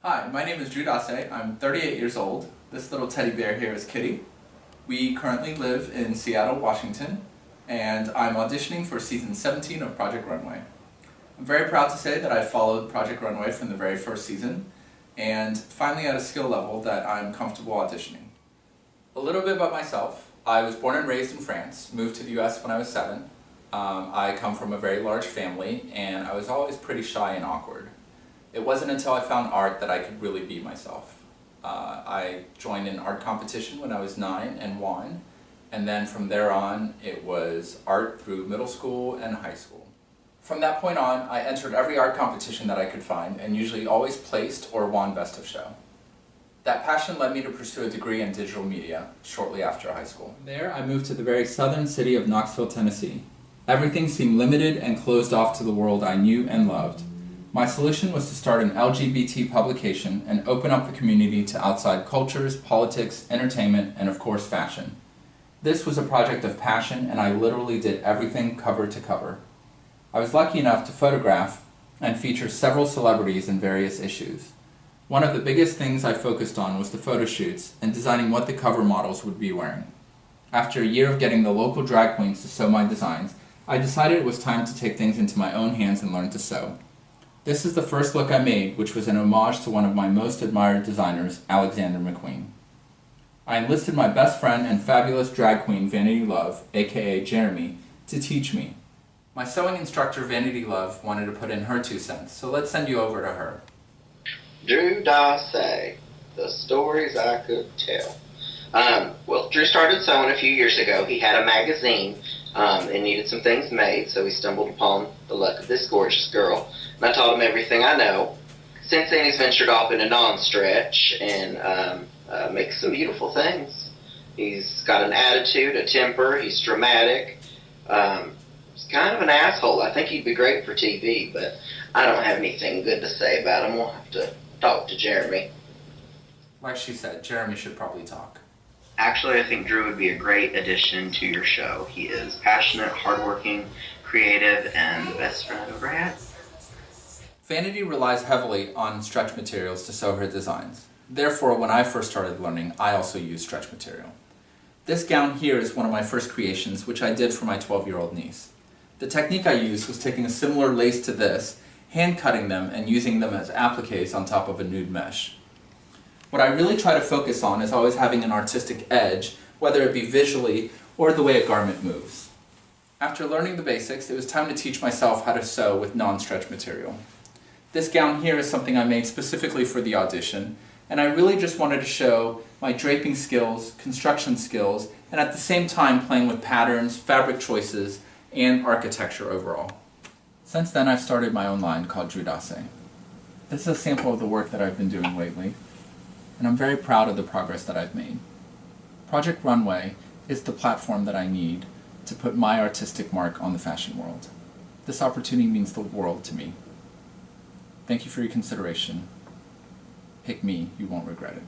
Hi, my name is Dasse. I'm 38 years old. This little teddy bear here is Kitty. We currently live in Seattle, Washington, and I'm auditioning for season 17 of Project Runway. I'm very proud to say that I followed Project Runway from the very first season, and finally at a skill level that I'm comfortable auditioning. A little bit about myself. I was born and raised in France, moved to the US when I was 7. I come from a very large family, and I was always pretty shy and awkward. It wasn't until I found art that I could really be myself. I joined an art competition when I was 9 and won, and then from there on it was art through middle school and high school. From that point on, I entered every art competition that I could find and usually always placed or won Best of Show. That passion led me to pursue a degree in digital media shortly after high school. There I moved to the very southern city of Knoxville, Tennessee. Everything seemed limited and closed off to the world I knew and loved. My solution was to start an LGBT publication and open up the community to outside cultures, politics, entertainment, and of course fashion. This was a project of passion, and I literally did everything cover to cover. I was lucky enough to photograph and feature several celebrities in various issues. One of the biggest things I focused on was the photo shoots and designing what the cover models would be wearing. After a year of getting the local drag queens to sew my designs, I decided it was time to take things into my own hands and learn to sew. This is the first look I made, which was an homage to one of my most admired designers, Alexander McQueen. I enlisted my best friend and fabulous drag queen, Vanity Love, aka Jeremy, to teach me. My sewing instructor, Vanity Love, wanted to put in her 2 cents, so let's send you over to her. Drew Dasse, the stories I could tell. Well, Drew started sewing a few years ago. He had a magazine and needed some things made, so he stumbled upon the luck of this gorgeous girl. And I taught him everything I know. Since then, he's ventured off into non-stretch and makes some beautiful things. He's got an attitude, a temper. He's dramatic. He's kind of an asshole. I think he'd be great for TV, but I don't have anything good to say about him. We'll have to talk to Jeremy. Like she said, Jeremy should probably talk. Actually, I think Drew would be a great addition to your show. He is passionate, hardworking, creative, and the best friend I've ever had. Vanity relies heavily on stretch materials to sew her designs. Therefore, when I first started learning, I also used stretch material. This gown here is one of my first creations, which I did for my 12-year-old niece. The technique I used was taking a similar lace to this, hand-cutting them, and using them as appliques on top of a nude mesh. What I really try to focus on is always having an artistic edge, whether it be visually or the way a garment moves. After learning the basics, it was time to teach myself how to sew with non-stretch material. This gown here is something I made specifically for the audition, and I really just wanted to show my draping skills, construction skills, and at the same time playing with patterns, fabric choices, and architecture overall. Since then I've started my own line called Drew Dasse. This is a sample of the work that I've been doing lately, and I'm very proud of the progress that I've made. Project Runway is the platform that I need to put my artistic mark on the fashion world. This opportunity means the world to me. Thank you for your consideration. Pick me, you won't regret it.